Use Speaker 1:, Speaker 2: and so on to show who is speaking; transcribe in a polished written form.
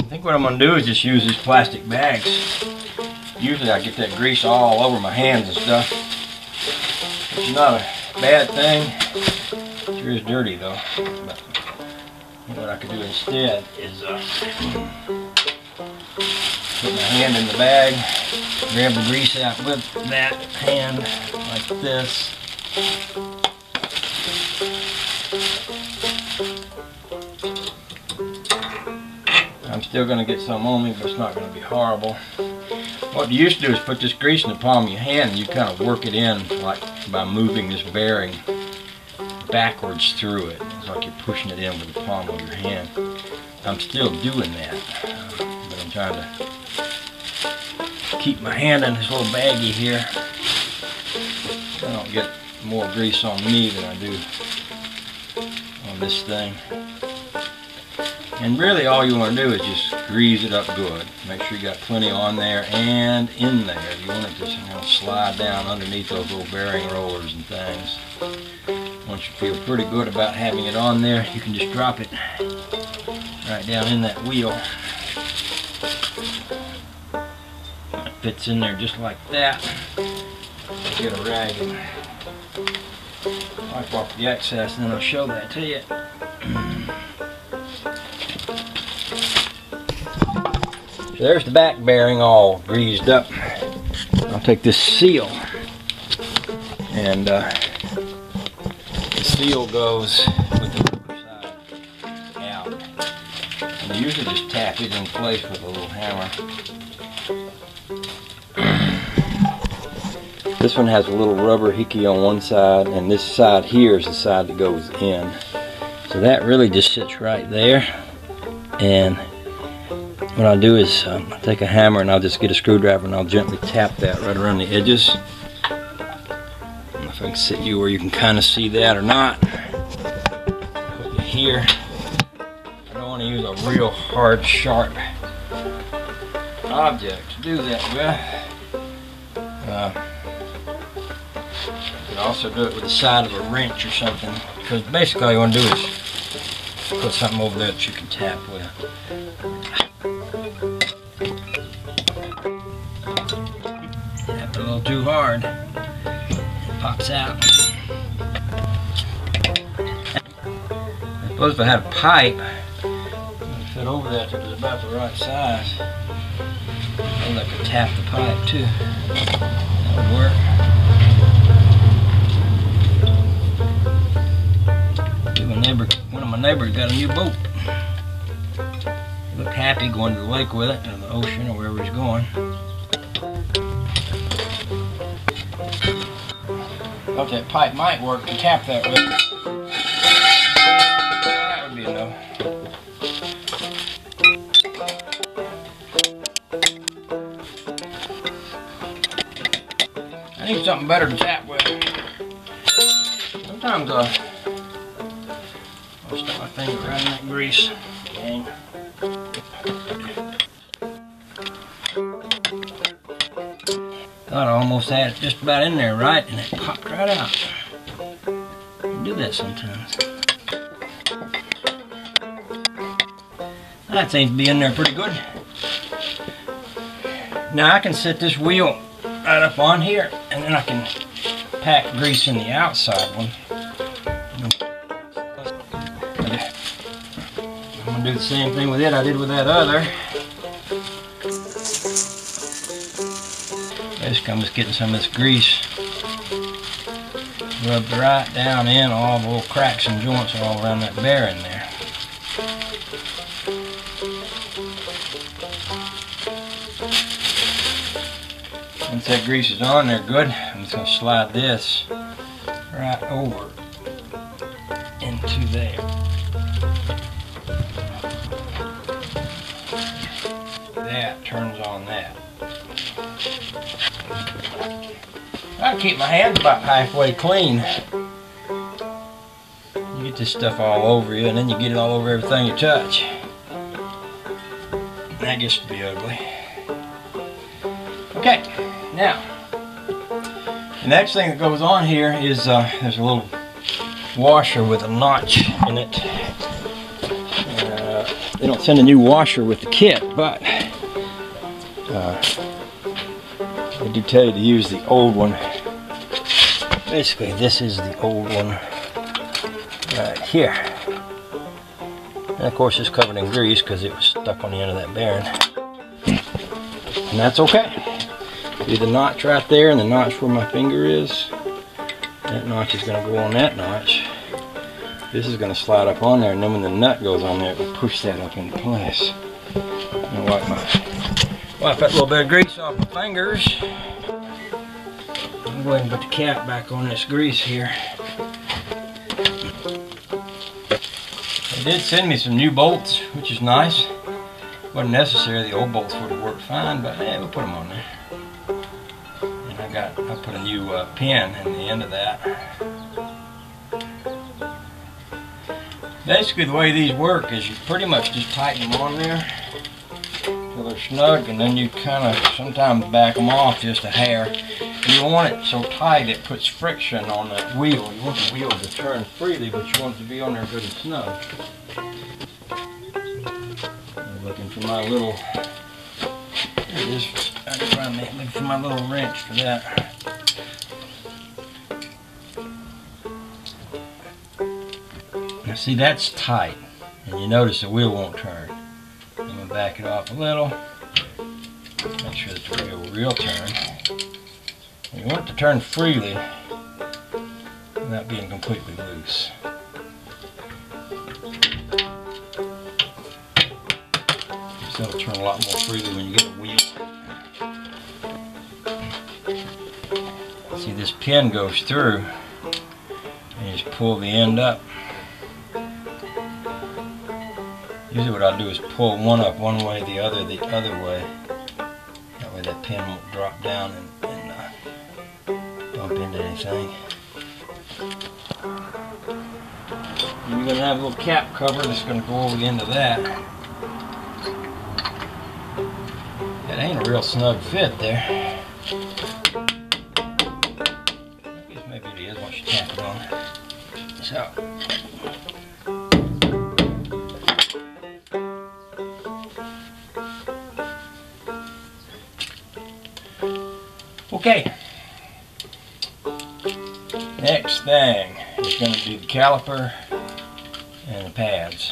Speaker 1: think what I'm going to do is just use these plastic bags. Usually I get that grease all over my hands and stuff. It's not a bad thing. It sure is dirty though. But what I could do instead is put my hand in the bag, grab the grease out with that hand like this. I'm still going to get some on me, but it's not going to be horrible. What you used to do is put this grease in the palm of your hand and you kind of work it in like by moving this bearing backwards through it. It's like you're pushing it in with the palm of your hand. I'm still doing that, but I'm trying to keep my hand in this little baggie here. I don't get more grease on me than I do on this thing. And really all you want to do is just grease it up good. Make sure you got plenty on there and in there. You want it to slide down underneath those little bearing rollers and things. Once you feel pretty good about having it on there, you can just drop it right down in that wheel. It fits in there just like that. Get a rag and wipe off the excess and then I'll show that to you. So there's the back bearing all greased up. I'll take this seal and the seal goes with the rubber side out. And you usually just tap it in place with a little hammer. This one has a little rubber hickey on one side, and this side here is the side that goes in. So that really just sits right there. And what I'll do is I'll take a hammer and I'll just get a screwdriver and I'll gently tap that right around the edges. I don't know if I can sit you where you can kind of see that or not. Put it here. I don't want to use a real hard, sharp object to do that with. You can also do it with the side of a wrench or something, because basically all you want to do is put something over there that you can tap with. Tap it a little too hard, it pops out. I suppose if I had a pipe, it would fit over that if it was about the right size. Maybe I could tap the pipe too. That would work. One of my neighbors got a new boat. He looked happy going to the lake with it, or the ocean, or wherever he's going. Thought that pipe might work to tap that with. That would be enough. I need something better to tap with. Sometimes I'll stick my finger right in that grease. Okay. Thought I almost had it just about in there right, and it popped right out. I do that sometimes. That seems to be in there pretty good. Now I can set this wheel right up on here, and then I can pack grease in the outside one. I'm going to do the same thing with it I did with that other. Basically, I'm just getting some of this grease rubbed right down in all the little cracks and joints all around that bearing there. Once that grease is on there good, I'm just going to slide this right over into there. That turns on that. I keep my hands about halfway clean. You get this stuff all over you, and then you get it all over everything you touch. That gets to be ugly. Okay, now the next thing that goes on here is there's a little washer with a notch in it. they don't send a new washer with the kit, but they do tell you to use the old one. Basically, this is the old one right here. And of course, it's covered in grease because it was stuck on the end of that bearing. And that's okay. See the notch right there and the notch where my finger is? That notch is going to go on that notch. This is going to slide up on there, and then when the nut goes on there, it will push that up into place. I'm going to wipe that little bit of grease off my fingers. I'll go ahead and put the cap back on this grease here. They did send me some new bolts, which is nice. Wasn't necessary, the old bolts would have worked fine, but we'll put them on there. And I put a new pin in the end of that. Basically, the way these work is you pretty much just tighten them on there till they're snug, and then you kind of sometimes back them off just a hair. You want it so tight it puts friction on that wheel. You want the wheel to turn freely, but you want it to be on there good and snug. I'm looking for my little, there it is, looking for my little wrench for that. Now see, that's tight, and you notice the wheel won't turn. I'm going to back it off a little, make sure that the wheel will real turn. You want it to turn freely without being completely loose. So it'll turn a lot more freely when you get a wheel. See, this pin goes through, and you just pull the end up. Usually what I'll do is pull one up one way, the other way. That way that pin won't drop down and bump into anything. And you're going to have a little cap cover that's going to go over the end of that. That ain't a real snug fit there. I guess maybe it is once you tap it on. So. Okay. Next thing is going to be the caliper and the pads.